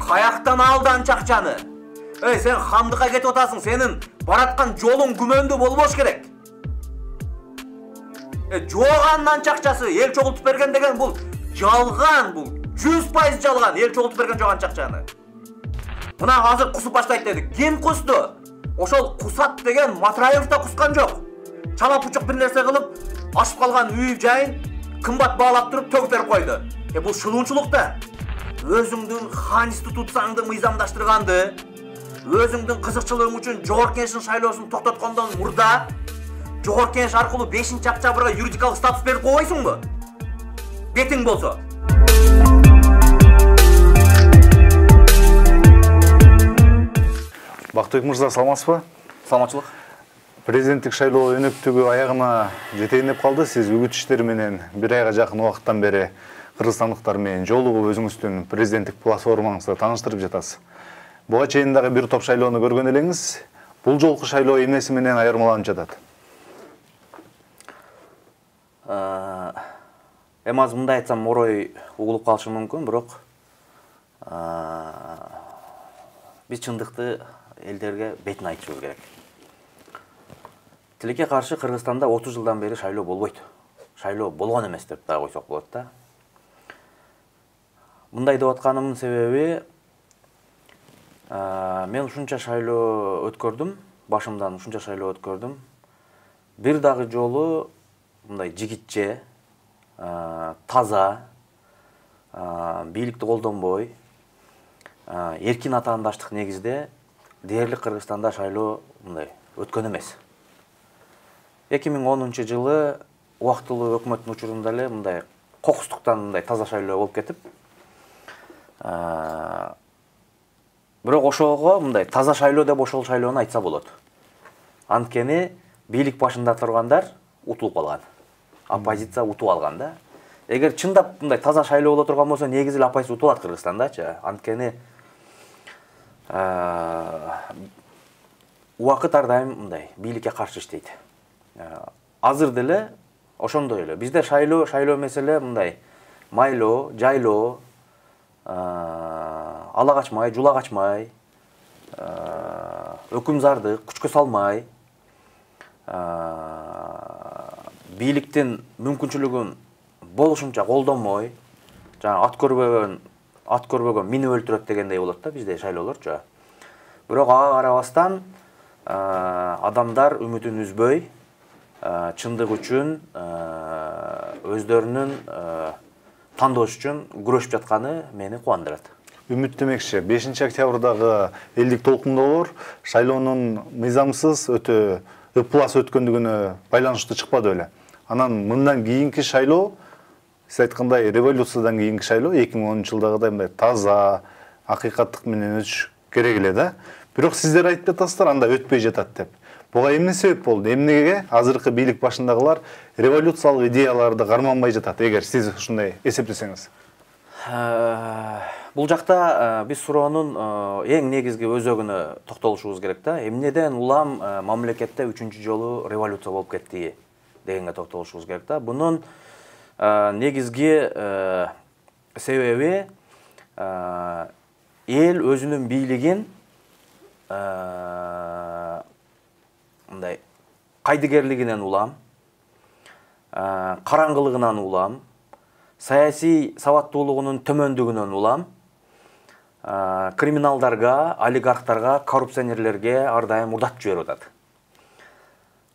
Kayактан алды анча акчаны? Сен хамдыкка кетип атасың, сенин бараткан жолуң күмөндүү болбош керек. Жок анча акчасы эл чогултуп берген деген бул жалган, бул 100% жалган, эл чогултуп берген жок анча акчаны. Мына азыр кусуп баштайт деди. Ким кусту? Ошол кусат деген Матраев да кускан жок. Чала пучук бир нерсе кылып, ашып калган үй жайын кымбат баалап туруп төгүп берип койду. Бул шылуунчулук да. Өзүңдүн хан институцияңды мыйзамдаштырганды, өзүңдүн кызыкчылыгың үчүн Жогорку Кеңештин шайлоосун токтоткондон мурда Жогорку Кеңеш аркылуу 5-октябрга юридикалык статус берип койсуңбу? Бетиң болсо. Бактыбек мырза, саламатсызбы? Саламатчылык. Президенттик шайлоо өнөктүгү аягына жетейин деп калды. Сиз үгүт иштери менен бир айга жакын убакыттан бери кыргызстандыктар менен жолугуп өзүңүздүн президенттик платформаңызды тааныштырып жатасыз. Буга чейин дагы бир топ шайлоону көргөн элеңиз. Бул жолку шайлоо эмнеси менен айырмаланып жатат? Азыр мындай айтсам орой угулуп калышы мүмкүн, бирок биз чындыкты элдерге бетин айтышыбыз керек. Тилекке каршы Кыргызстанда 30 жылдан бери шайлоо болбойт. Шайлоо болгон эмес деп да койсок болот да. Мындай деп атканымдын себеби мен ушунча шайлоо өткөрдүм, башымдан ушунча шайлоо өткөрдүм. Бир дагы жолу мындай жигитче, таза, бийликти колдонбой, эркин атаандаштык негизде дээрлик Кыргызстанда шайлоо мындай өткөн эмес. 2010 жылы убактылуу өкмөттүн учурунда эле мындай кокустуктан мындай таза шайлоо болуп кетип, бирок ошого мындай таза шайлоо деп ошол шайлоону айтса болот. Анткени бийлик башында тургандар утулуп калган. Оппозиция утуп алган да. Эгер чындап мындай таза шайлоо боло турган болсо, негизи эле оппозиция утулат Кыргызстандачы. Анткени убакыт ар дайым мындай бийликке каршы иштейт. Азыр деле ошондой эле. Бизде шайлоо меселе мындай майлоо, жайлоо, ала качмай, жула качмай, өкүмзарды күчкө салмай, бийликтин мүмкүнчүлүгүн болушунча колдонмой, жана ат көрбөгөн минип өлтүрөт дегендей болот да бизде шайлоолорчу. Бирок ага карабастан адамдар үмүтүн үзбөй, чындык үчүн, өздөрүнүн тандоош үчүн күрөшүп жатканы мени кубандырат. Үмүт демекчи, 5-октябрдагы элдик толкундоолор шайлоонун мыйзамсыз өтө ыплас өткөндүгүнө байланыштуу чыкпады беле. Анан мындан кийинки шайлоо, сиз айткандай революциядан кийинки шайлоо 2010 жылдагыдай мындай таза, акыйкаттык менен өтүш керек эле да. Бирок сиздер айтып жатасыздар, анда өтпөй жатат деп. Буга эмне себеп болду? Эмнеге азыркы бийлик башындагылар революциялык идеяларды карманбай жатат, эгер сиз ушундай эсептесеңиз? Бул жакта биз суроонун эң негизги өзөгүнө токтолушубуз керек да. Эмнеден улам мамлекетте 3-чү жолу революция болуп кетти дегенге токтолушубуз керек да. Бунун негизги себеби эл өзүнүн бийлигин мындай кайдыгерлигинен улам, караңгылыгынан улам, саясий сабаттуулугунун төмөндүгүнөн улам, криминалдарга, олигархтарга, коррупционерлерге ар дайым мурдатып жиберип атат.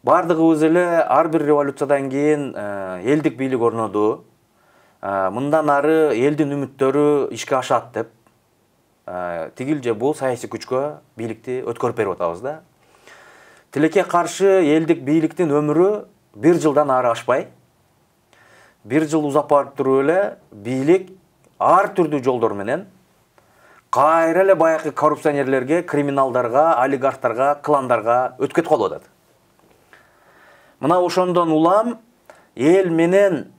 Бардыгыбыз эле ар бир революциядан кийин элдик бийлик орноду, мындан ары элдин үмүттөрү ишке ашат деп, тигил же бул саясий күчкө бийликти өткөрүп берип атабыз да. Тилекке каршы элдик бийликтин өмүрү 1 жылдан ары ашпай, 1 жыл узап барып туруп эле бийлик ар түрдүү жолдор менен кайра эле баягы коррупционерлерге, криминалдарга, олигархтарга, кландарга өткөт калып атат. Мына ошондон улам эл менен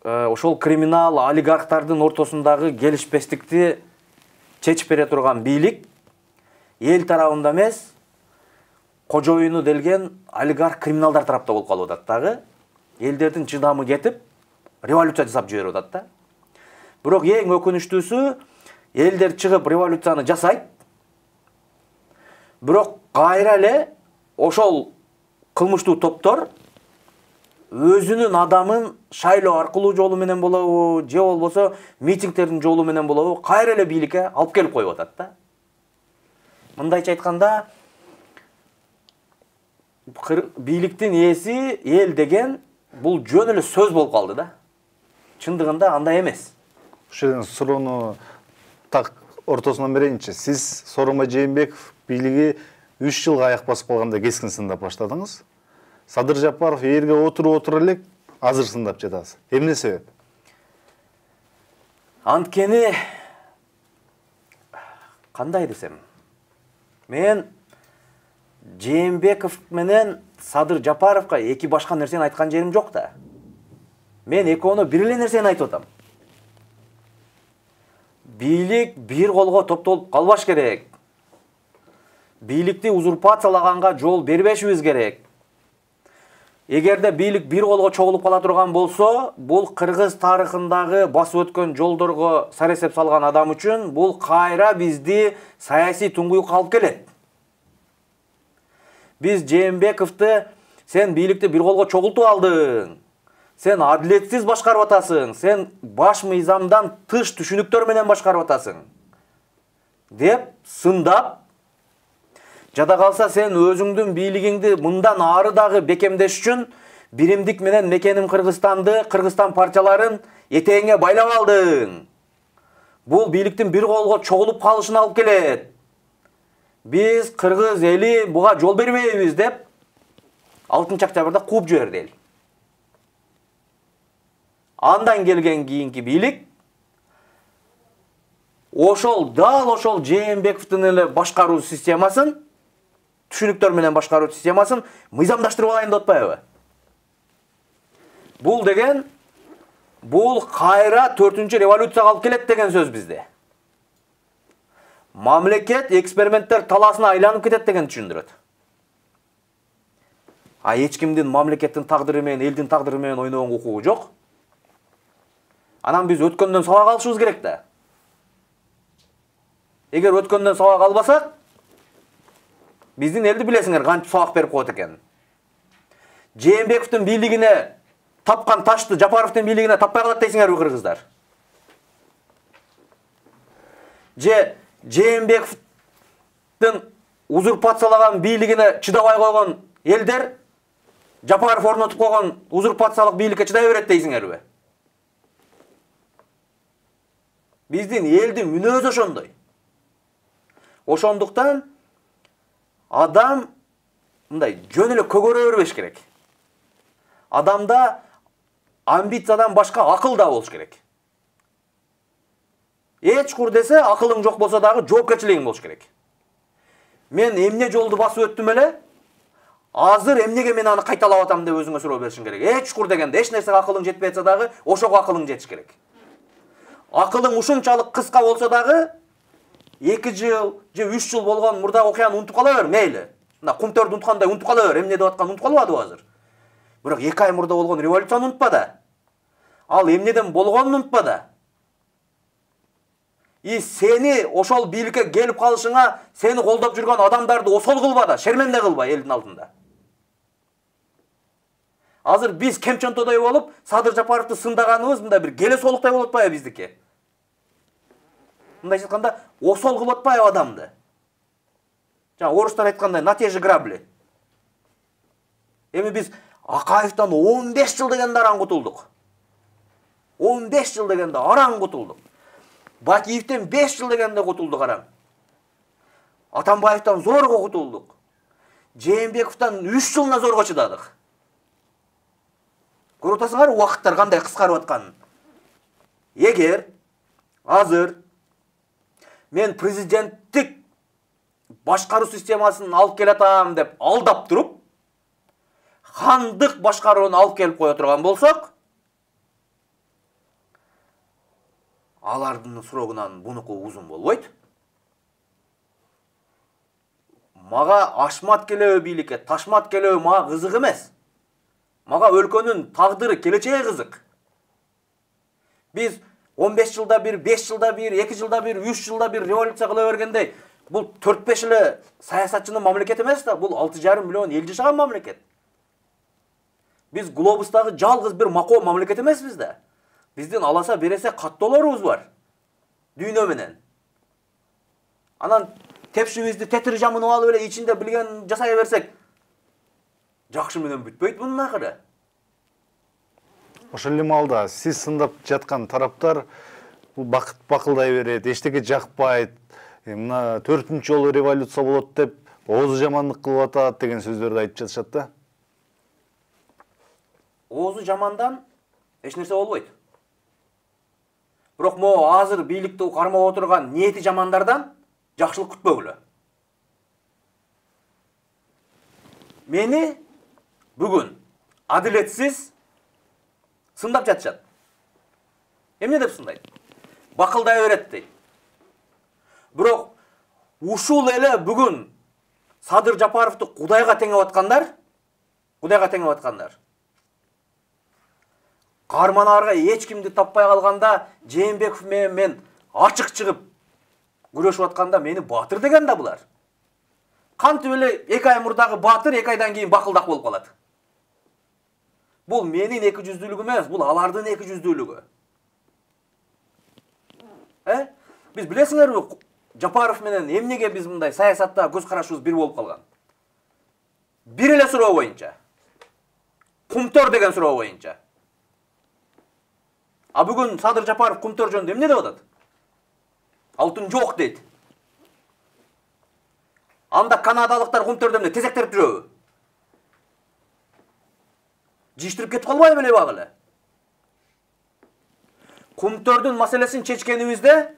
ошол криминал, олигархтардын ортосундагы келишпестикти чечип бере турган бийлик эл тарабында эмес, кожоюну делген олигарх, криминалдар тарапта болуп калып атат дагы. Элдердин чыдамы кетип, революция жасап жиберип атат да. Бирок эң өкүнүчтүүсү, элдер чыгып революцияны жасайт. Бирок кайра эле ошол кылмыштуу топтор өзүнүн адамын шайлоо аркылуу жолу менен болобу, же болбосо митингдердин жолу менен болобу, кайра эле бийликке алып келип коюп атат да. Мындайча айтканда, бийликтин ээси эл деген бул жөн эле сөз болуп калды да. Чындыгында андай эмес. Ошол жерден суроону так ортосунан берейинчи. Сиз Сооронбай Жээнбеков бийлиги 3 жылга аяк басып калганда кескин сындап баштадыңыз. Садыр Жапаров эрге отуруп элек азыр сындап жатасыз. Эмне себеп? Анткени кандай десем, мен Жээнбеков менен Садыр Жапаровго эки башка нерсени айткан жерим жок да. Мен экөөнө бир эле нерсени айтып атам. Бийлик бир колго топтолуп калбаш керек. Бийликти узурпациялаганга жол бербешибиз керек. Эгерде бийлик бир колго чогулуп кала турган болсо, бул кыргыз тарыхындагы басып өткөн жолдорго саресеп салган адам үчүн бул кайра бизди саясий туңгуюкка алып келет. Биз Жээнбековду сен бийликти бир колго чогултуп алдың. Сен адилетсиз башкарып атасың. Сен баш мыйзамдан тыш түшүнүктөр менен башкарып атасың. Деп сындап, жада калса сен өзүңдүн бийлигиңди мындан ары дагы бекемдеш үчүн биримдик менен мекеним Кыргызстанды, Кыргызстан партияларын этегиңе байлап алдың. Бул бийликтин бир колго чогулуп калышына алып келет. Биз кыргыз эли буга жол бербейбиз деп 6 октябрда кууп жиберди эл. Андан келген кийинки бийлик дал ошол Жээнбековдун эле башкаруу системасын, түшүнүктөр менен башкаруу системасын мыйзамдаштырып алайын деп атпайбы? Бул деген кайра 4-чү революцияга алып келет деген сөз бизде. Мамлекет эксперименттер таласына айланып кетет деген түшүндүрөт. Эч кимдин мамлекеттин тагдыры менен, элдин тагдыры менен ойногонго укугу жок. Анан биз өткөндөн сабак алышыбыз керек да. Эгер өткөндөн сабак албасак, биздин элди билесиңер кантип сабак берип коет экен. Жээнбековдун бийлигине тапкан ташты Жапаровдун бийлигине таппай калат дейсиңерби кыргыздар? Же Жээнбековдун узурпациялаган бийлигине чыдабай койгон элдер Жапаров орнотуп койгон узурпациялык бийликке чыдай берет дейсиңерби? Биздин элдин мүнөзү ошондой. Ошондуктан адам мындай жөн эле көгөрө бербеш керек. Адамда амбициядан башка акыл да болуш керек. Эч кур десе акылың жок болсо дагы жоопкерчилигиң болуш керек. Мен эмне жолду басып өттүм эле? Азыр эмнеге мен аны кайталап атам деп өзүңө суроо беришиң керек. Эч кур дегенде эч нерсеге акылың жетпей атса дагы ошого акылың жетиш керек. Акылың ушунчалык кыска болсо дагы 2 жыл же 3 жыл болгон мурда окуяны унутуп кала бер, мейли. Мына кумтөрдү унуткандай унутуп кала бер, эмне деп атканын унутуп калбадыбы азыр? Бирок 2 ай мурда болгон революцияны унутпа да. Ал эмнеден болгонун унутпа да. Сени ошол бийликке келип калышыңа сени колдоп жүргөн адамдарды осол кылба да, шерменде кылба элдин алдында. Азыр биз кемчонтодой болуп, Садыр Жапаровду сындаганыбыз мындай бир келе солуктай болуп атпайбы биздики? Мындайча айтканда, осол кылып атпайбы адамды? Жана орустар айткандай, на те же грабли. Эми биз Акаевден 15 жыл дегенде араң кутулдук. 15 жыл дегенде араң кутулдук. Бакиевден 5 жыл дегенде кутулдук араң. Атамбаевден зорго кутулдук. Жээнбековдон 3 жылына зорго чыдадык. Көрүп атасыңар убакыттар кандай кыскарып атканын. Эгер азыр мен президенттик башкаруу системасын алып келатам деп алдап туруп, хандык башкарууну алып келип кое турган болсок, алардын срогунан бунуку узун болбойт. Мага ашмат келеби бийликке, ташмат келеби мага кызык эмес. Мага өлкөнүн тагдыры, келечеги кызык. Биз 15 жылда bir, 5 жылда bir, 2 жылда bir, 3 жылда bir революция кыла бергендей, бул 4-5 эле саясатчынын мамлекети эмес да, бул 6,5 миллион эл жашаган мамлекет. Биз глобустагы жалгыз бир макоо мамлекет эмеспиз да. Биздин аласа бересе каттоолорубуз бар. Дүйнө менен. Анан тепшибизди тетир жамынып алып эле ичинде билген жасай берсек, жакшы менен бүтпөйт мунун акыры. Ошол эле маалда сиз сындап жаткан тараптар бул бакыт бакылдай берет, эчтеке жакпайт, мына 4-нчү жолу революция болот деп оозу жамандык кылып атат деген сөздөрдү айтып жатышат да. Оозу жамандан эч нерсе болбойт. Бирок могу азыр бийликти кармап отурган ниети жамандардан жакшылык күтпөгүлө. Мени бүгүн адилетсиз сындап жатышат. Эмне деп сындайт? Бакылдай берет дейт. Бирок ушул эле бүгүн Садыр Жапаровду Кудайга теңеп аткандар. Карманарга эч кимди таппай калганда, Жээнбеков менен мен ачык чыгып күрөшүп атканда мени баатыр деген да булар. Кантип эле 2 ай мурдагы баатыр 2 айдан кийин бакылдак болуп калат. Бул менин 2жүздүүлүгүм эмес, бул алардын 2жүздүүлүгү. Биз билесиңерби, Жапаров менен эмнеге биз мындай саясатта көз карашыбыз бир болуп калган? Бир эле суроо боюнча. Кумтөр деген суроо боюнча. А бүгүн Садыр Жапаров Кумтөр жөнүндө эмне деп атат? Алтын жок дейт. Анда канадалыктар Кумтөрдө эмне тезектерип жүрөбү? Жиштирип кетип калбайбы эле багы эле? Кумтөрдүн маселесин чечкенибизде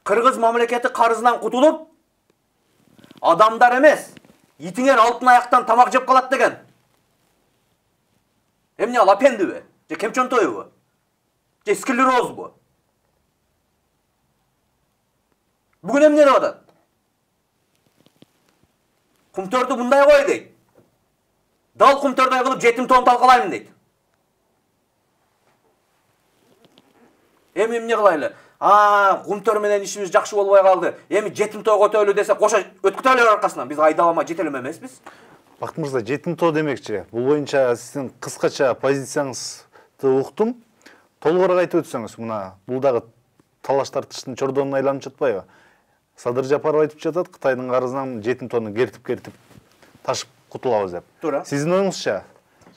Кыргыз мамлекети карызынан кутулуп, адамдар эмес, итиңер алтын аяктан тамак жеп калат деген. Эмне ал апендиби? Же кемчонтойбу? Же склерозбу? Бүгүн эмне деп атат? Кумтөрдү мындай кой дейт. Дал Кумтөрдөй кылып жетим тоон талкалайм дейт. Эми эмне кылайлы? Кумтөр менен ишибиз жакшы болбой калды. Эми жетим тоо көтөлү десе кошо өткүтөлөр аркасынан. Биз айдалама жетелем эмеспиз. Бакыт мырза, жетим тоо демекчи. Бул боюнча сиздин кыскача позицияңызды уктум. Толугураак айтып өтсөңүз, мына бул дагы талаш тартыштын чордонуна айланып жатпайбы? Садыр Жапаров айтып жатат, Кытайдын карызынан жетим тоону кертип ташып кутулабыз деп. Туура. Сиздин оюңузча,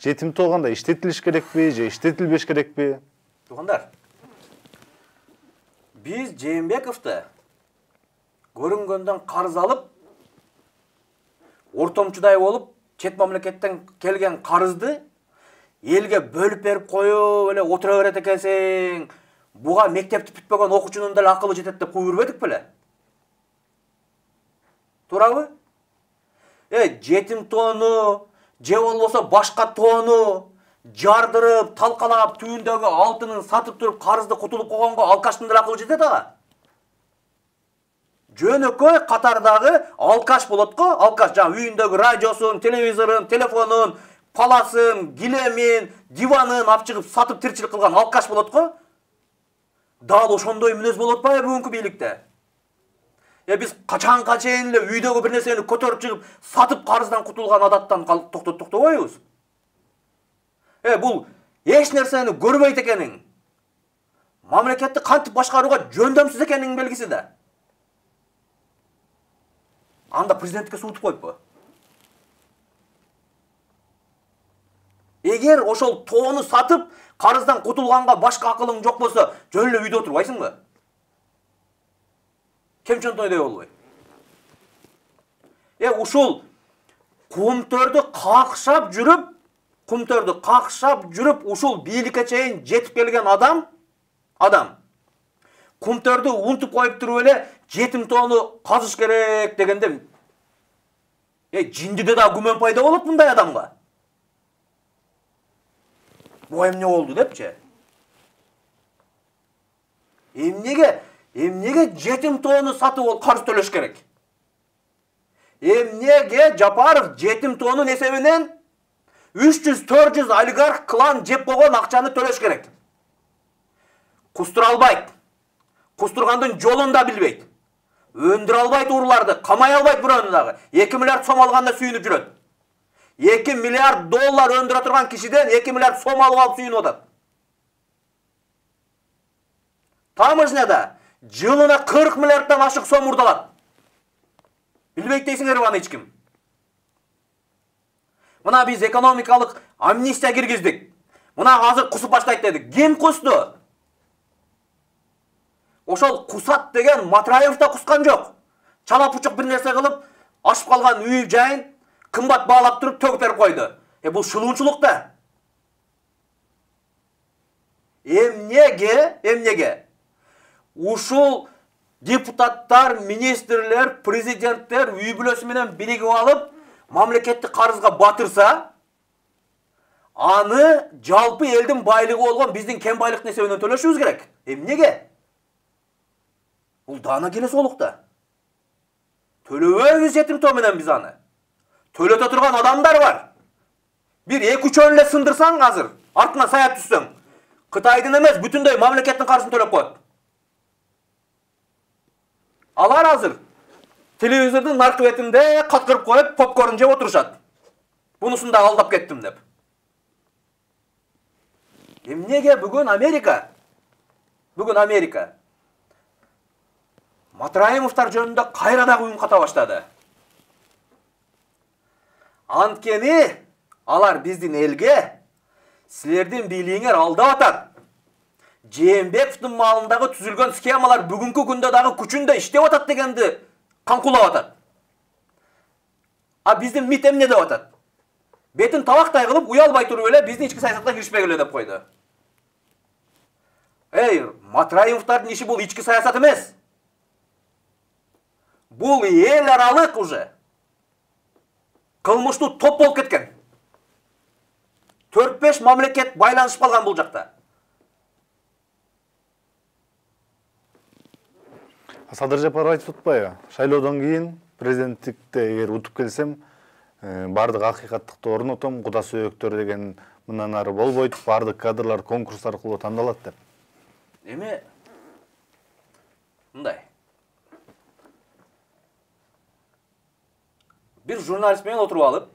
жетим тоо кандай иштетилиш керекпи же иштетилбеш керекпи? Туугандар, биз Жээнбековду көрүнгөндөн карыз алып, ортомчудай болуп, чет мамлекеттен келген карызды элге бөлүп берип коюп эле отура берет экенсиң. Буга мектепти бүтпөгөн окуучунун деле акылы жетет деп куюп бербедик беле? Туурабы? Жетим тоону, же болбосо башка тоону жардырып, талкалап, түбүндөгү алтынын сатып туруп, карызды кутулуп койгонго алкаштын деле акылы жетет ага. Жөнөкөй катардагы алкаш болот го, алкаш жаңы үйүндөгү радиосун, телевизорун, телефонун, паласын, килемин, диванын алып чыгып сатып тирчилик кылган алкаш болот го. Дал ошондой мүнөз болуп атпайбы бүгүнкү бийликте? Биз качанга чейин эле үйдөгү бир нерсени көтөрүп чыгып, сатып карыздан кутулган адаттан токтобойбуз? Бул эч нерсени көрбөйт экениң, мамлекетти кантип башкарууга жөндөмсүз экениңин белгиси да. Анда президентке суутуп коюппу? Эгер ошол тоону сатып, карыздан кутулганга башка акылың жок болсо, жөн эле үйдө отурбайсыңбы? Кемчонтойдой болбой. Ушул Кумтөрдү какшап жүрүп, ушул бийликке чейин жетип келген адам Кумтөрдү унутуп коюп туруп эле жетим тоону казыш керек дегенде, жиндиде да күмөн пайда болот мындай адамга. Бу эмне болду депчи? Эмнеге жетим тоону сатып ол карыз төлөш керек? Эмнеге Жапаров жетим тоонун эсебинен 300-400 олигарх клан жеп койгон акчаны төлөш керек? Кустура албайт. Кустургандын жолун да билбейт. Өндүрө албайт урларды, камай албайт бирөөнү дагы. 2 миллиард сом алганда сүйүнүп жүрөт. 2 миллиард доллар өндүрө турган кишиден 2 миллиард сом алып сүйүнүп атат. Таможняда жылына 40 миллиарддан ашык сом урдалат. Билбейт дейсиңер аны эч ким. Мына биз экономикалык амнистия киргиздик. Мына азыр кусуп баштайт дедик. Ким кусту? Ошол кусат деген Матраев да кускан жок. Чала пучук бир нерсе кылып, ашып калган үй жайын кымбат баалап туруп төгүп берип койду. Бул да. Эмнеге? Ушул депутаттар, министрлер, президенттер үй бүлөсү менен биригип алып, мамлекеттик карызга батырса, аны жалпы элдин байлыгы болгон биздин кем байлыктын эсебинен төлөшүбүз керек. Эмнеге? Бул дана келе солукта. Төлөбөйбүз жетимтөө менен биз аны. Төлөтө турган адамдар бар. Бир 2-3 эле сындырсаң азыр, артына сая түссөң, Кытайдын эмес, бүтүндөй мамлекеттин каржысын төлөп коет. Алар азыр телевизордун наркы бетинде каткырып коюп, попкорн жеп отурушат. Бунусун да алдап кеттим деп. Эмнеге бүгүн Америка Матраимовтар жөнүндө кайра дагы уюн ката баштады. Анткени алар биздин элге силердин бийлигиңер алдап атат. Жээнбековдун маалындагы түзүлгөн схемалар бүгүнкү күндө дагы күчүндө иштеп атат дегенди канкулап атат. А биздин МИД эмне деп атат? Бетин табактай кылып уялбай туруп эле биздин ички саясатка киришпегиле деп койду. Матраимовдардын иши бул ички саясат эмес. Бул эл аралык уже кылмыштуу топ болуп кеткен. 4-5 мамлекет байланышып калган бул жакта. Садыр Жапаров айтып атпайбы? Шайлоодон кийин президенттикте эгер утуп келсем, бардык акыйкаттыкты орнотом, куда сөөктөр деген мындан ары болбойт, бардык кадрлар конкурс аркылуу тандалат деп. Эми мындай. Бир журналист менен отуруп алып,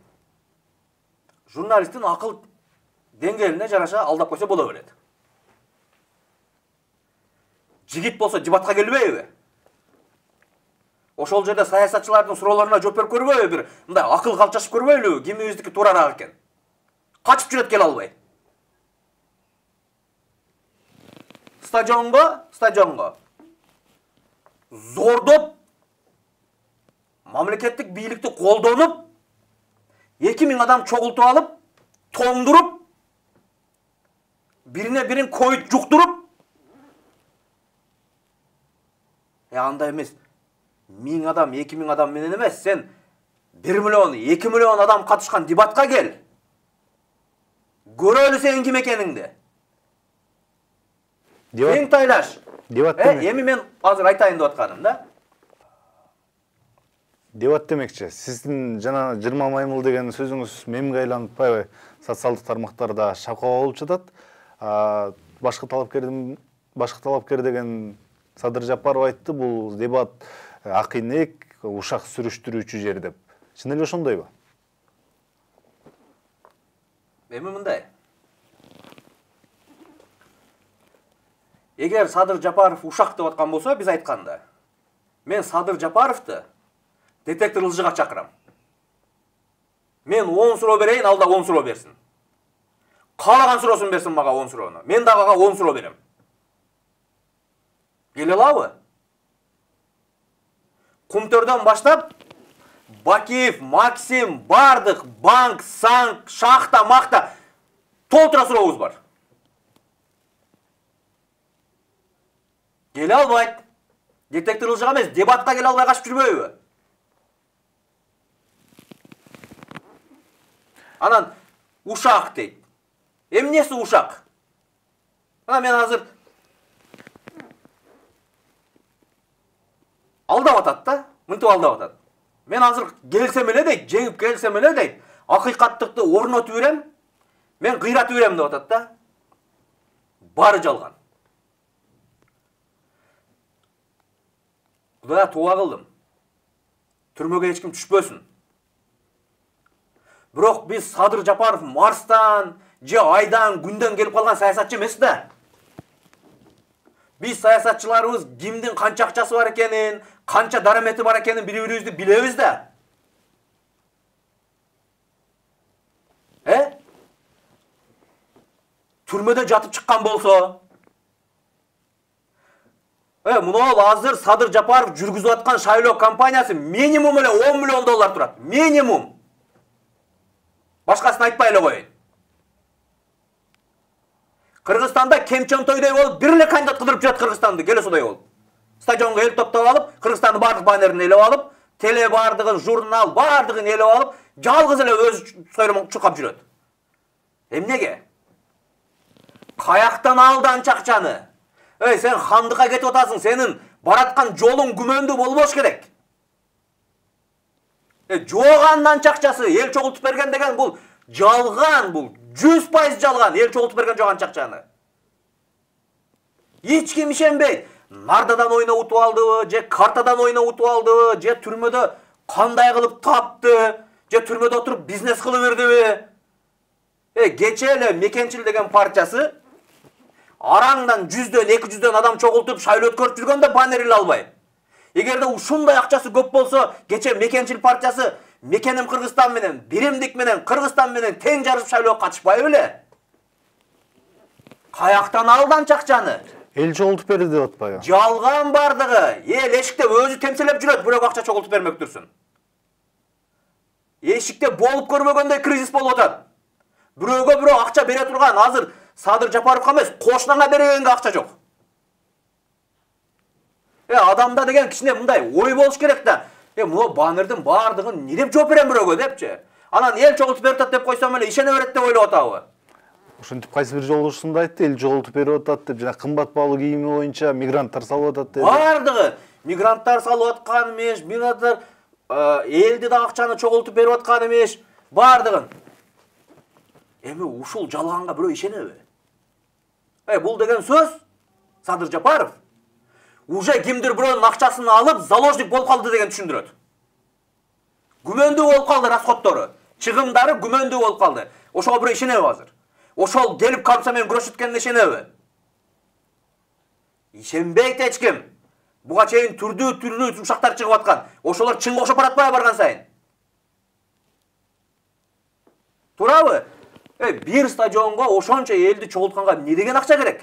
журналисттин акыл деңгээлине жараша алдап койсо боло берет. Жигит болсо дебатка келбейби? Ошол жерде саясатчылардын суроолоруна жооп берип көрбөйбү? Бир мындай акыл калчашып көрбөйлүбү? Кимибиздики туурараак экен? Качып жүрөт келе албай. Стадионго зордоп мамлекеттик бийликти колдонуп 2000 адам чогултуп алып, тоңдуруп, бирине бирин ковид жуктуруп, андай эмес. 1000 адам, 2000 адам менен эмес, сен 1 миллион, 2 миллион адам катышкан дебатка кел. Көрөлү сенин ким экениңди. Тең тайлаш. Эми мен азыр айтайын деп атканым да. Дебат демекчи, сиздин жана 20 маймыл деген сөзүңүз мемге айланып атпайбы? Социалдык тармактарда шапкага болуп жатат. Башкы талапкер деген Садыр Жапаров айтты, бул дебат акыйнек, ушак сүрүштүрүүчү жер деп. Чын эле ошондойбу? Эми мындай. Эгер Садыр Жапаров ушак деп аткан болсо, биз айтканда, мен Садыр Жапаровду детектор ылжыга чакырам. Мен 10 суроо берейин, ал да 10 суроо берсин. Каалаган суроосун берсин мага 10 суроону. Мен дагы ага 10 суроо берем. Келе алабы? Кумтөрдөн баштап Бакиев, Максим, бардык банк, санк, шахта, макта толтура сурообуз бар. Келе албайт. Детектор ылжыга эмес, дебатка келе албай качып жүрбөйбү? Анан ушак дейт. Эмнеси ушак? Ана мен азыр алдап атат да, мынтип алдап атат. Мен азыр келсем эле дейт, жеңип келсем эле дейт, акыйкаттыкты орнотуп берем, мен кыйратып берем деп атат да. Бары жалган. Кудайга туба кылдым. Түрмөгө эч ким түшпөсүн. Бирок биз Садыр Жапаров Марстан же Айдан, күндөн келип калган саясатчы эмес да. Биз саясатчыларыбыз кимдин канча акчасы бар экенин, канча дарамети бар экенин бири-бирибизди билебиз да. Түрмөдө жатып чыккан болсо, мынау азыр Садыр Жапаров жүргүзүп аткан шайлоо компаниясы минимум эле 10 миллион доллар турат. Минимум. Башкасын айтпай эле коеюн. Кыргызстанда Кемчонтойдой болуп бир эле кандидат кыдырып жүрөт Кыргызстанды, келесудай болуп. Стадионго эл топтоп алып, Кыргызстандын бардык банерин элеп алып, теле бардыгын, журнал бардыгын элеп алып, жалгыз эле өз сойломун чуркап жүрөт. Эмнеге? Каяктан алды анча акчаны? Сен хандыкка кетип атасың, сенин бараткан жолуң күмөндүү болбош керек. Жок анча акчасы эл чогултуп берген деген бул жалган, бул 100% жалган, эл чогултуп берген жок анча акчаны. Эч ким ишенбейт. Нардадан ойноп утуп алдыбы, же картадан ойноп утуп алдыбы, же түрмөдө кандай кылып тапты, же түрмөдө отуруп бизнес кылып бердиби? Кече эле Мекенчил деген партиясы араңдан 100дөн 200дөн адам чогултуп шайлоо өткөрүп жүргөндө баннер эле албай. Эгерде ушундай акчасы көп болсо, кече Мекенчил партиясы Мекеним Кыргызстан менен, биримдик менен, Кыргызстан менен тең жарышып шайлоого катышпайбы беле? Каяктан алды анча акчаны? Эл чогултуп берди деп атпайбы? Жалган бардыгы. Эл эшикте өзү темселеп жүрөт, бирок акча чогултуп бермек турсун. Эшикте болуп көрбөгөндөй кризис болуп атат. Бирөөгө бирөө акча бере турган, азыр Садыр Жапаровго эмес, кошунаңа бергенге акча жок. Адамда деген кичине мындай ой болуш керек да. Мына баннердин бардыгын эмне деп жооп берем бирөөгө депчи. Анан эл чогултуп берип атат деп койсом эле ишене берет деп ойлоп атабы? Ушинтип кайсы бир жолдошунда айтты, эл чогултуп берип атат деп, жана кымбат баалуу кийими боюнча мигранттар салып атат деп. Бардыгы мигранттар салып аткан эмес, мигранттар элди да акчаны чогултуп берип аткан эмес, бардыгын. Эми ушул жалганга бирөө ишенеби? Бул деген сөз Садыр Жапаров уже кимдир бирөөнүн акчасын алып заложник болуп калды деген түшүндүрөт. Күмөндүү болуп калды расходтору, чыгымдары күмөндүү болуп калды. Ошого бирөө ишенеби азыр? Ошол келип коррупция менен күрөшүп атканына ишенеби? Ишенбейт эч ким. Буга чейин түрдүү ушактар чыгып аткан. Ошолор чынга окшоп баратпайбы барган сайын? Турабы? Бир стадионго ошончо элди чогултканга эмне деген акча керек?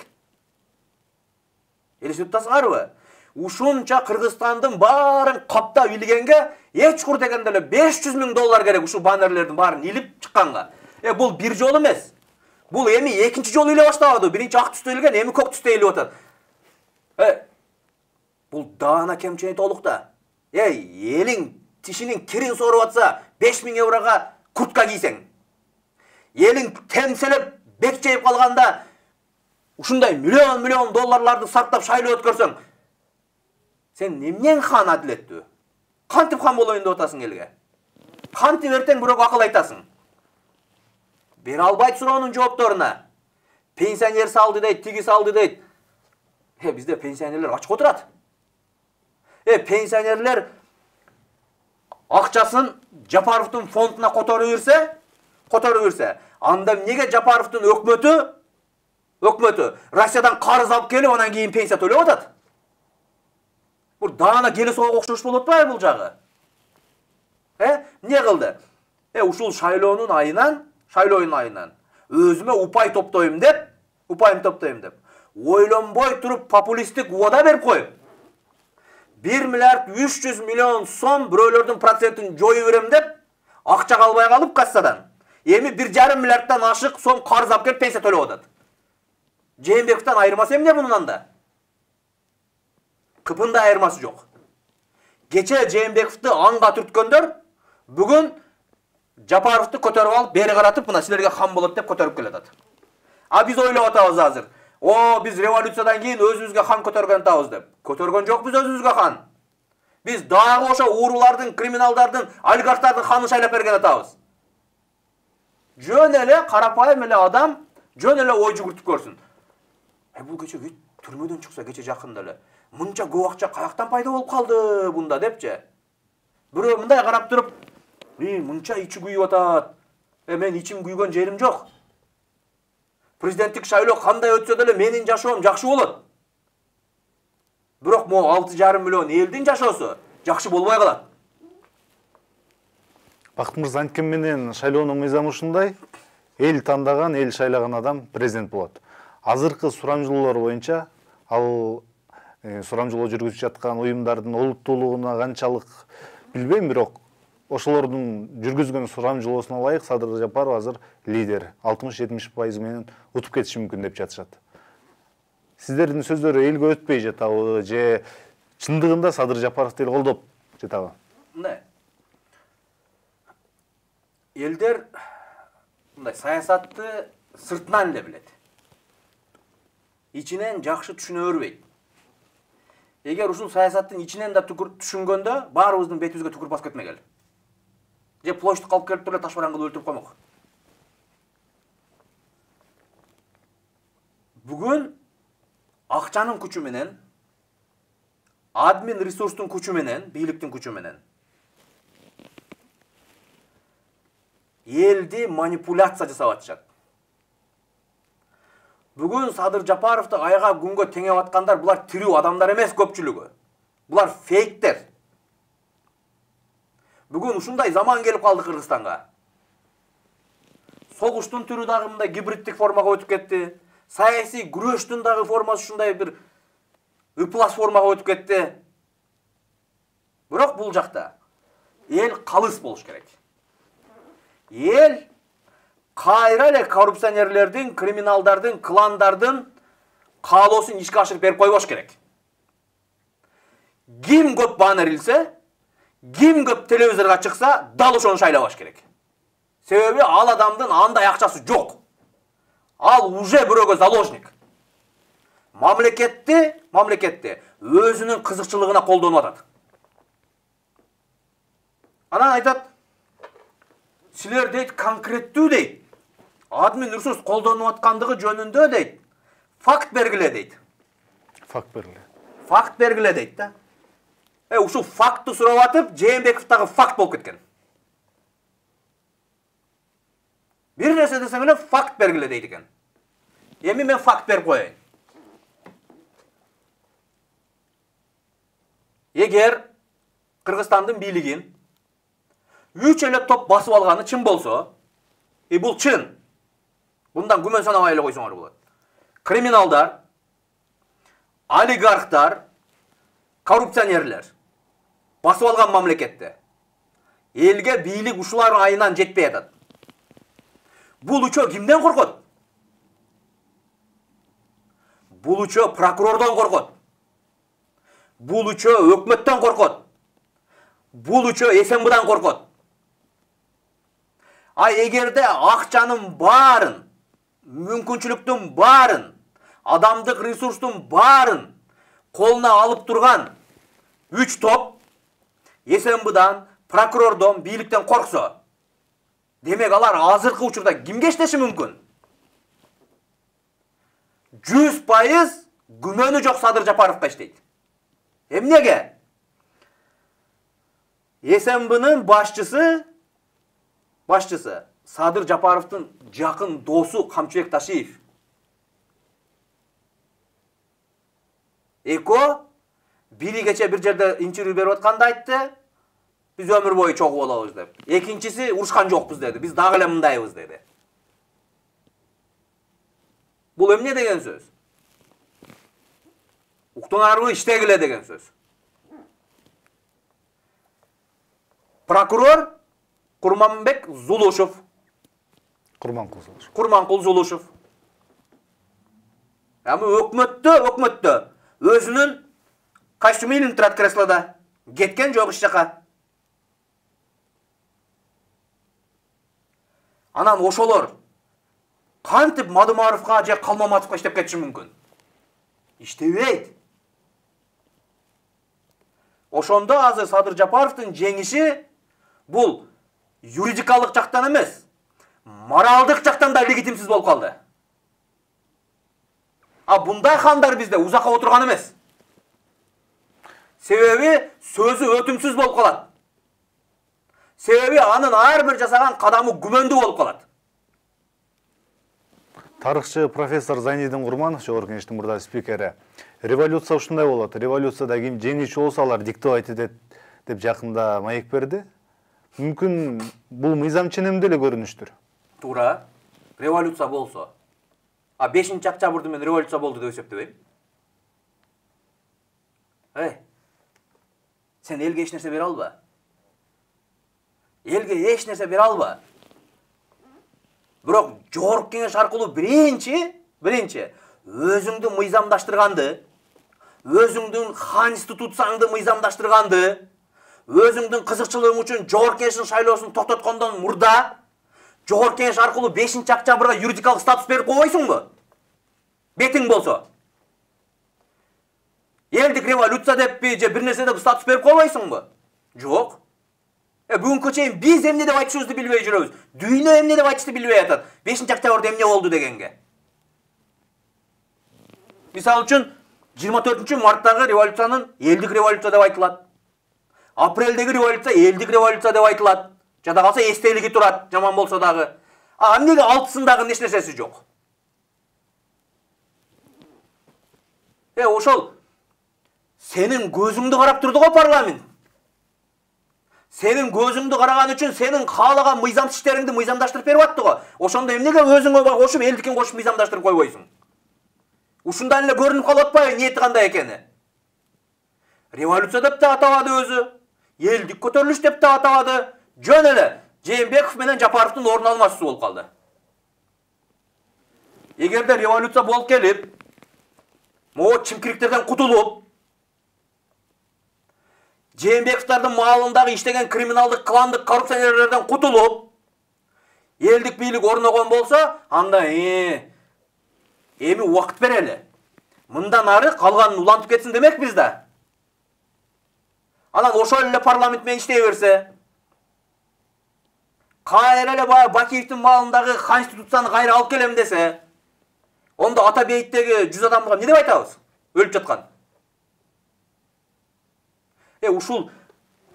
Элестетип атасыңарбы? Ушунча Кыргызстандын баарын каптап илгенге эч кур дегенде эле 500 000 доллар керек ушул баннерлердин баарын илип чыкканга. Бул бир жол эмес. Бул эми экинчи жолу иле баштабады. Биринчи ак түстө илген, эми көк түстө илип атат. Бул даана кемчине толук да. Элиң тишинин кирин соруп атса 5000 еврога куртка кийсең. Элиң темселеп бет жейип калганда ушундай миллион долларларды сарптап шайлоо өткөрсөң, сен эмнең хан адилеттүү? Кантип хан болоюн деп атасың элге? Кантип эртең бирөөгө акыл айтасың? Бере албайт суроонун жоопторуна. Пенсионер салды дейт, тиги салды дейт. Бизде пенсионерлер ачык отурат. Пенсионерлер акчасын Жапаровдун фондуна которуп берсе, анда эмнеге Жапаровдун өкмөтү Россиядан карыз алып келип, анан кийин пенсия төлөп атат? Бул даана келе соого окшош болуп атпайбы бул жагы? Эмне кылды? Ушул шайлоонун айынан өзүмө упайым топтойм деп, ойлонбой туруп популисттик убада берип коюп, 1 миллиард 300 миллион сом бирөөлөрдүн процентин жоюп берем деп, акча калбай калып кассадан. Эми 1,5 миллиарддан ашык сом карыз алып келип пенсия төлөп атат. Жээнбековдон айырмасы эмне мунун анда? Кыпында айырмасы жок. Кече Жээнбековду анга түрткөндөр бүгүн Жапаровду көтөрүп алып, бери каратып, мына силерге хан болот деп көтөрүп келатат. Биз ойлоп атабыз азыр. Биз революциядан кийин өзүбүзгө хан көтөргөн атабыз деп. Көтөргөн жокпуз өзүбүзгө хан. Биз дагы ошо уурулардын, криминалдардын, олигархтардын ханын шайлап берген атабыз. Жөн эле карапайым эле адам, жөн эле ой жүгүртүп көрсүн. Бул кече түрмөдөн чыкса, кече жакында эле мынча көп акча каяктан пайда болуп калды бунда депчи. Бирөө мындай карап туруп, мынча ичи күйүп атат. Мен ичим күйгөн жерим жок. Президенттик шайлоо кандай өтсө деле менин жашоом жакшы болот. Бирок могу 6,5 миллион элдин жашоосу жакшы болбой калат. Бакыт мырза, анткени менен шайлоонун мыйзамы ушундай. Эл тандаган, эл шайлаган адам президент болот. Азыркы сурамжылоолор боюнча ал сурамжылоо жүргүзүп жаткан уюмдардын олуттуулугуна канчалык билбейм, бирок ошолордун жүргүзгөн сурамжылоосуна ылайык Садыр Жапаров азыр лидер 60-70% менен утуп кетиши мүмкүн деп жатышат. Сиздердин сөздөрү элге өтпөй жатабы же чындыгында Садыр Жапаровду эл колдоп жатабы? Мындай. Элдер мындай саясатты сыртынан эле билет. Ичинен жакшы түшүнө бербейт. Эгер ушул саясаттын ичинен да түшүнгөндө баарыбыздын бетибизге түкүрүп басып кетмегел. Же площадь калып келип туруп ташбаран кылып өлтүрүп коймок. Бүгүн акчанын күчү менен, админ ресурстун күчү менен, бийликтин күчү менен элди манипуляция жасап атышат. Бүгүн Садыр Жапаровду айга күнгө теңеп аткандар булар тирүү адамдар эмес көпчүлүгү. Булар фейктер. Бүгүн ушундай заман келип калды Кыргызстанга. Согуштун түрү дагы мындай гибриддик формага өтүп кетти. Саясий күрөштүн дагы формасы ушундай бир ыплас формага өтүп кетти. Бирок бул жакта эл калыс болуш керек. Ел кайра эле коррупционерлердин, криминалдардын, кландардын каалоосун ишке ашырып берип койбош керек. Ким көп баннер илсе, ким көп телевизорго чыкса, дал ошону шайлабаш керек. Себеби ал адамдын андай акчасы жок. Ал уже бирөөгө заложник. Мамлекетти өзүнүн кызыкчылыгына колдонуп атат. Анан айтат, силер дейт конкреттүү дейт. Админ ресурс колдонуп аткандыгы жөнүндө дейт. Факт бергиле дейт. Факт бергиле дейт да. Ушул фактты сурап атып, Жээнбеков дагы факт болуп кеткен. Бир нерсе десең эле факт бергиле дейт экен. Эми мен факт берип коеюн. Эгер Кыргызстандын бийлигин 3 эле топ басып алганы чын болсо, бул чын. Bundan күмөн санабай эле койсоңор болот. Криминалдар, олигархтар, коррупционерлер басып алган мамлекетте элге бийлик ушулар айынан жетпей атат. Бул үчөө кимден коркот? Бул үчөө прокурордон коркот. Бул үчөө өкмөттөн коркот. Бул үчөө СМБдан коркот. Эгерде акчанын баарын, мүмкүнчүлүктүн баарын, адамдык ресурстун баарын колуна алып турган 3 топ СМБдан, прокурордон, бийликтен корксо, демек алар азыркы учурда кимге иштеши мүмкүн? 100% күмөнү жок Садыр Жапаровго иштейт. Эмнеге? СМБнын башчысы Садыр Жапаровдун жакын досу Камчыбек Ташиев. Эко бири кече бир жерде интервью берип атканда айтты, биз өмүр бою чогуу болобуз деп. Экинчиси урушкан жокпуз деди, биз дагы эле мындайбыз деди. Бул эмне деген сөз? Уктуңарбы, иштегиле деген сөз. Прокурор Курманкул Зулушев. Ама өкмөттө өзүнүн костюму илинип турат креслода. Кеткен жок иш жака. Анан ошолор кантип Мадымаровго же Калмаматовго иштеп кетиши мүмкүн? Иштебейт. Ошондо азыр Садыр Жапаровдун жеңиши бул юридикалык жактан эмес, моралдык жактан да легитимсиз болуп калды. Бундай хандар бизде узакка отурган эмес. Себеби сөзү өтүмсүз болуп калат. Себеби анын ар бир жасаган кадамы күмөндүү болуп калат. Тарыхчы профессор Зайнидин Курманов, Жогорку Кеңештин мурдагы спикери, революция ушундай болот. Революцияда ким жеңүүчү болсо алар диктовать этет деп жакында маек берди. Мүмкүн бул мыйзам ченемде эле көрүнүштүр. Туура. Революция болсо. 5-октябрда мен революция болду деп эсептебейм. Сен элге эч нерсе бере алба. Элге эч нерсе бере алба. Бирок Жогорку Кеңеш аркылуу биринчи өзүңдү мыйзамдаштырганды, өзүңдүн хан институцияңды мыйзамдаштырганды, өзүңдүн кызыкчылыгың үчүн Жогорку Кеңештин шайлоосун токтоткондон мурда Жогорку Кеңеш аркылуу 5-октябрда юридикалык статус берип койбойсуңбу? Бетиң болсо. Элдик революция деппи, же бир нерсе деп статус берип койбойсуңбу? Жок. Бүгүнкү чейин биз эмне деп айтышыбызды билбей жүрөбүз. Дүйнө эмне деп айтышты билбей атат. 5-октябрда эмне болду дегенге. Мисалы үчүн 24-марттагы революциянын элдик революция деп айтылат. Апрелдеги революция элдик революция деп айтылат. Жада калса эстелиги турат, жаман болсо дагы. Эмнеге 6-сындагы эч нерсеси жок? Ошол сенин көзүңдү карап турду го парламент. Сенин көзүңдү караган үчүн сенин каалаган мыйзамсыз иштериңди мыйзамдаштырып берип атты го. Ошондо эмнеге өзүңө кошуп, элдикин кошуп мыйзамдаштырып койбойсуң? Ушундан эле көрүнүп калып атпайбы ниети кандай экени? Революция деп да атабады өзү, элдик көтөрүлүш деп да атабады. Жөн эле Жээнбеков менен Жапаровдун орун алмашчысы болуп калды. Эгерде революция болуп келип, могу чимкириктерден кутулуп, Жээнбековдун маалындагы иштеген криминалдык, кландык коррупционерлерден кутулуп, элдик бийлик орногон болсо, анда эми убакыт берели. Мындан ары калганын улантып кетсин демекпиз да. Анан ошол эле парламент менен иштей берсе, кайра эле Бакиевдин маалындагы хан институцияны кайра алып келем десе, онда Ата бейиттеги 100 адамга эмне деп айтабыз? Өлүп жаткан. Ушул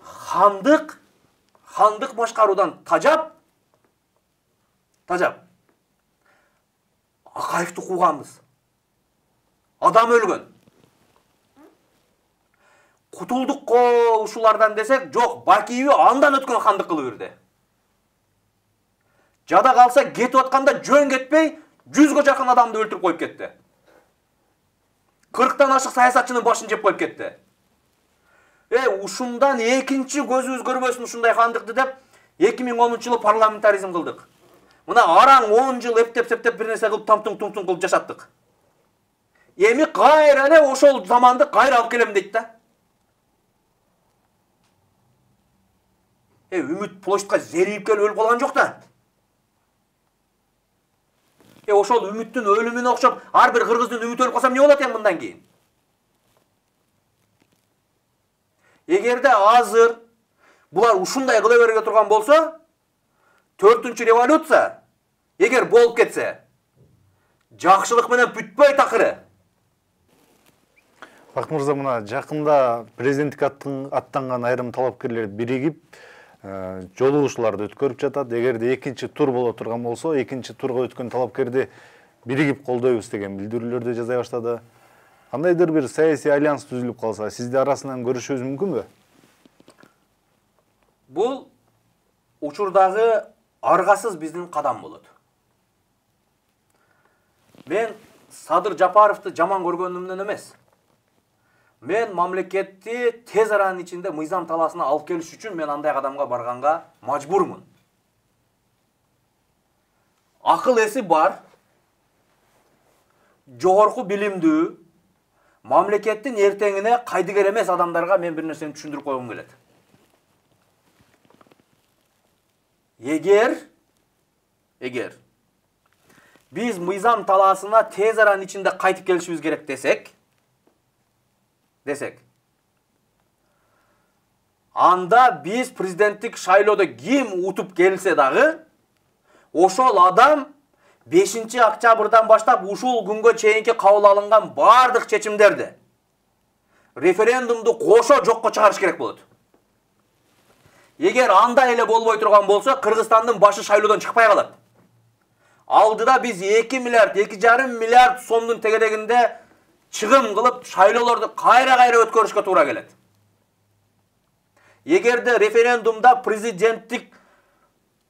хандык башкаруудан тажап Акаевди кууганбыз. Адам өлгөн. Кутулдук го ушулардан десек, жок, Бакиеви андан өткөн хандык кылып берди. Жада калса кетип атканда жөн кетпей 100га жакын адамды өлтүрүп коюп кетти. 40тан ашык саясатчынын башын жеп коюп кетти. Ушундан экинчи көзүбүз көрбөсүн ушундай хандыкты деп 2010-жылы парламентаризм кылдык. Мына араң 10 жыл эптеп-септеп бир нерсе кылып тамтуң кылып жашаттык. Эми кайра эле ошол заманды кайра алып келем дейт да. Үмүт площадка зериип келип өлүп калган жок да. Ошол үмүттүн өлүмүнө окшоп, ар бир кыргыздын үмүтү өлүп калса эмне болот мындан кийин? Эгерде азыр булар ушундай кыла берге турган болсо, 4-революция эгер болуп кетсе, жакшылык менен бүтпөй такыры. Бак мырза, мына жакында президенттикке аттанган айрым талапкерлер биригип жолугушууларды өткөрүп жатат. Эгерде экинчи тур боло турган болсо, экинчи турга өткөн талапкерди биригип колдойбуз деген билдирүүлөрдү жаза баштады. Кандайдыр бир саясий альянс түзүлүп калса, сизди арасынан көрүшүбүз мүмкүнбү? Бул учурдагы аргасыз биздин кадам болот. Мен Садыр Жапаровду жаман көргөнүмдөн эмес. Мен мамлекетти тез аранын ичинде мыйзам талаасына алып келиш үчүн мен андай кадамга барганга мажбурмун. Акыл эси бар, жогорку билимдүү, мамлекеттин эртеңине кайдыгер эмес адамдарга мен бир нерсени түшүндүрүп койгум келет. Эгер биз мыйзам талаасына тез аранын ичинде кайтып келишибиз керек десек, анда биз президенттик шайлоодо ким утуп келсе дагы, ошол адам 5-октябрдан баштап ушул күнгө чейинки кабыл алынган бардык чечимдерди, референдумду кошо жокко чыгарыш керек болот. Эгер андай эле болбой турган болсо, Кыргызстандын башы шайлоодон чыкпай калат. Алдыда биз 2 миллиард, 2,5 миллиард сомдун тегерегинде чыгым кылып, шайлоолорду кайра өткөрүшкө туура келет. Эгерде референдумда президенттик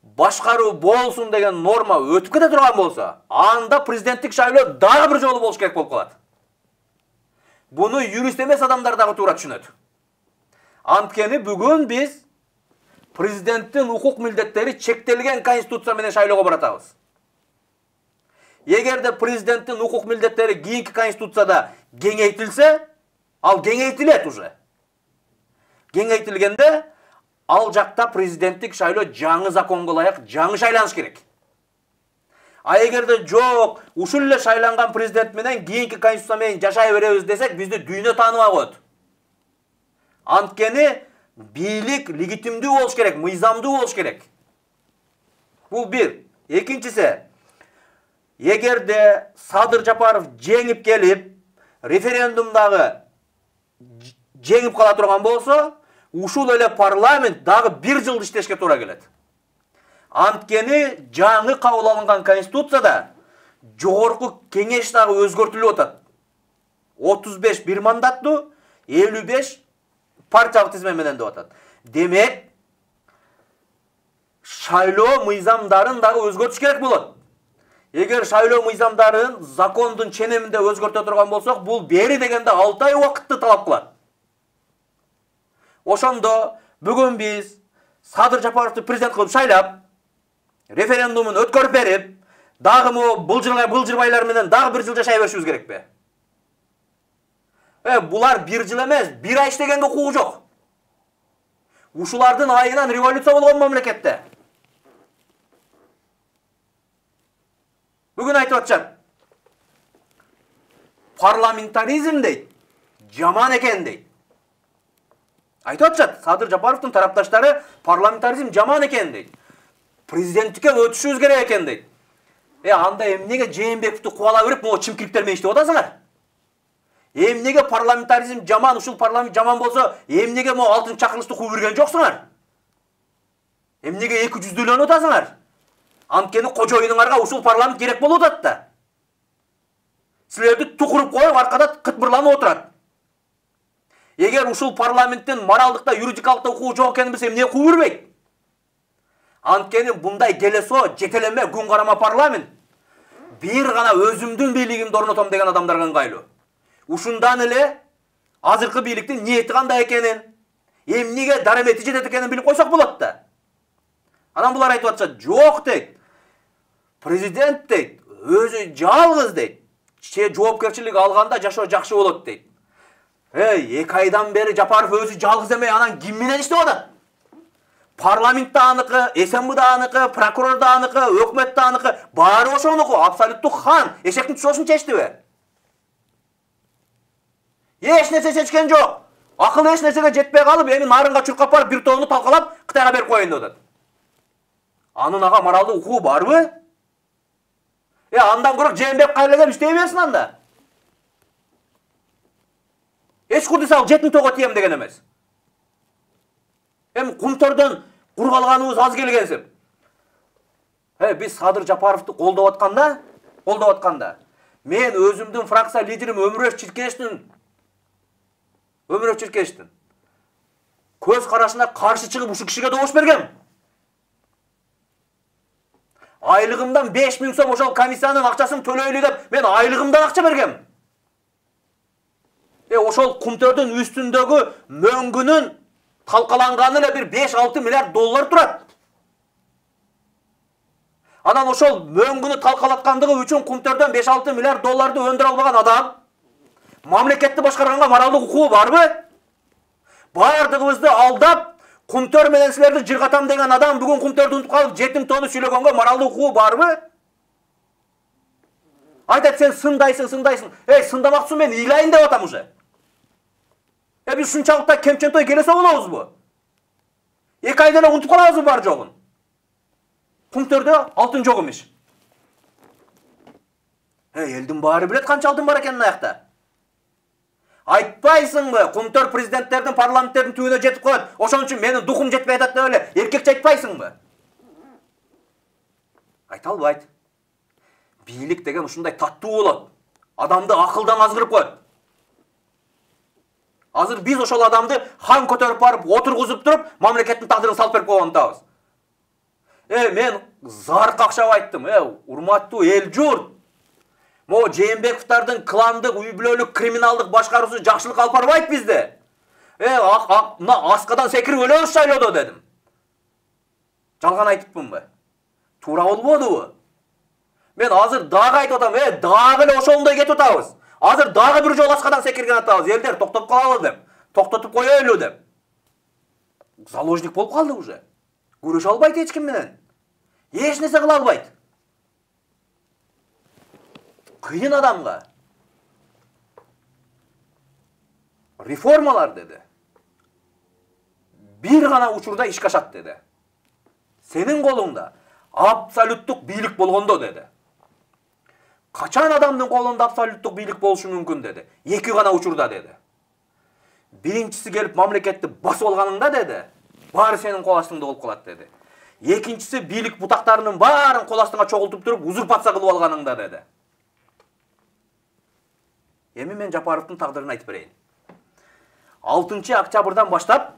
башкаруу болсун деген норма өтүп кете турган болсо, анда президенттик шайлоо дагы бир жолу болуш керек болуп калат. Буну юрист эмес адамдар дагы туура түшүнөт. Анткени бүгүн биз президенттин укук милдеттери чектелген конституция менен шайлоого баратабыз. Эгерде президенттин укук милдеттери кийинки конституцияда кеңейтилсе, ал кеңейтилет уже. Кеңейтилгенде ал жакта президенттик шайлоо жаңы законго ылайык жаңы шайланыш керек. А эгерде жок, ушул эле шайланган президент менен кийинки конституция менен жашай беребиз десек, бизди дүйнө тааныбай коет. Анткени бийлик легитимдүү болуш керек, мыйзамдуу болуш керек. Бул бир. Экинчиси, эгерде Садыр Жапаров жеңип келип, референдумдагы жеңип кала турган болсо, ушул эле парламент дагы 1 жыл иштешке туура келет. Анткени жаңы кабыл алынган конституцияда жогорку кеңеш дагы өзгөртүлүп атат. 35 бир мандаттуу, 55 партиялык тизме менен деп атат. Демек, шайлоо мыйзамдарын дагы өзгөртүш керек болот. Эгер шайлоо мыйзамдарын закондун ченеминде өзгөртө турган болсок, бул бери дегенде 6 ай убакытты талап кылат. Ошондо бүгүн биз Садыр Жапаровду президент кылып шайлап, референдумун өткөрүп берип, дагы былжырбайлар менен дагы 1 жыл жашай беришибиз керекпи? Булар 1 жыл эмес, 1 ай иштегенге укугу жок. Ушулардын айынан революция болгон мамлекетте. Бүгүн айтып атышат. Парламентаризм дейт, жаман экен дейт. Айтып атышат, Садыр Жапаровдун тарапташтары парламентаризм жаман экен дейт. Президенттикке өтүшүбүз керек экен дейт. Анда эмнеге Жээнбековду кубала берип, могу чимкириктер менен иштеп атасыңар? Эмнеге парламентаризм жаман, ушул парламент жаман болсо, эмнеге могу алтын чакырылышты кууп жүргөн жоксуңар? Эмнеге 200-дүүлөнүп атасыңар? Анткени кожоюнуңарга ушул парламент керек болуп атат да. Силерди тукуруп коюп, аркада кытмырланып отурат. Эгер ушул парламенттин моралдыкта, юридикалыкта укугу жок экенин билсе, эмне кууп жүрбөйт? Анткени мындай келесо, жетелеме, күн карама парламент бир гана өзүмдүн бийлигимди орнотом деген адамдарга ыңгайлуу. Ушундан эле азыркы бийликтин ниети кандай экенин, эмнеге дарамети жетет экенин билип койсок болот да. Анан булар айтып атышат, жок дейт. Президент дейт, өзү жалгыз дейт. Жоопкерчилик алганда жашоо жакшы болот дейт. 2 айдан бери Жапаров өзү жалгыз эмей, анан ким менен иштеп атат? Парламент да аныкы, СМБ да аныкы, прокурор да аныкы, өкмөт да аныкы, баары ошонуку, абсолюттук хан. Эшектин тушоосун чечтиби? Эч нерсе чечкен жок. Акыл эч нерсеге жетпей калып, эми нарынга чуркап барып, бир тоону талкалап, Кытайга берип коеюн деп атат. Анын ага моралдык укугу барбы? Андан көрөк Жээнбеков кайрылып иштей берсин анда. Эч курдуса ал жетин тоого тием деген эмес. Кумтордон кургалганыбыз аз келгенсип. Биз Садыр Жапаровду колдоп атканда, мен өзүмдүн фракция лидерим Өмүрөш Чиркештин көз карашына каршы чыгып ушул кишиге добуш бергем. Айлыгымдан 5000 сом ошол комиссиянын акчасын төлөйлү деп, мен айлыгымдан акча бергем. Ошол кумтөрдүн үстүндөгү мөңгүнүн талкаланганы эле бир 5-6 миллиард доллар турат. Анан ошол мөңгүнү талкалаткандыгы үчүн кумтөрдөн 5-6 миллиард долларды өндүрө албаган адам мамлекетти башкарганга моралдык укугу барбы? Бардыгыбызды алдап, кумтөр менен силерди жыргатам деген адам бүгүн кумтөрдү унутуп калып, жетим тоону сүйлөгөнгө моралдык укугу барбы? Айтат, сен сындайсың. Сындамакчысың, мен ыйлайын деп атам уже. Биз ушунчалык да кемчентой келесе болобузбу? 2 айда эле унутуп калабызбы бар жогун? Кумтөрдө алтын жок эмес. Элдин баары билет канча алтын бар экенин аякта. Айтпайсыңбы? Кумтөр президенттердин, парламенттердин түбүнө жетип коет. Ошон үчүн менин духум жетпей атат деп эле эркекче айтпайсыңбы? Айта албайт. Бийлик деген ушундай таттуу болот. Адамды акылдан азгырып коет. Азыр биз ошол адамды хан көтөрүп барып, отургузуп туруп, мамлекеттин тагдырын салып берип койгон атабыз. Мен зар какшап айттым. Урматтуу эл журт. Мо Жээнбековдардын кландык, үй бүлөлүк, криминалдык башкаруусу жакшылык алып барбайт бизде. Мына аскадан секирип өлөбүз шайлоодо дедим. Жалган айтыппынбы? Туура болбодубу? Мен азыр дагы айтып атам, дагы эле ошондой кетип атабыз. Азыр дагы бир жолу аскадан секирген атабыз. Элдер токтоп калалы деп, токтотуп коелу деп. Заложник болуп калды уже. Көрүшө албайт эч ким менен. Эч нерсе кыла албайт. Кыйын адамга. Реформалар деди. Бир гана учурда ишке ашат деди. Сенин колуңда абсолюттук бийлик болгондо деди. Качан адамдын колунда абсолюттук бийлик болушу мүмкүн деди. Эки гана учурда деди. Биринчиси келип мамлекетти басып алганыңда деди. Баары сенин кол астыңда болуп калат деди. Экинчиси бийлик бутактарынын баарын кол астыңа чогултуп туруп узурпация кылып алганыңда деди. Эми мен Жапаровдун тагдырын айтып берейин. 6 октябрдан баштап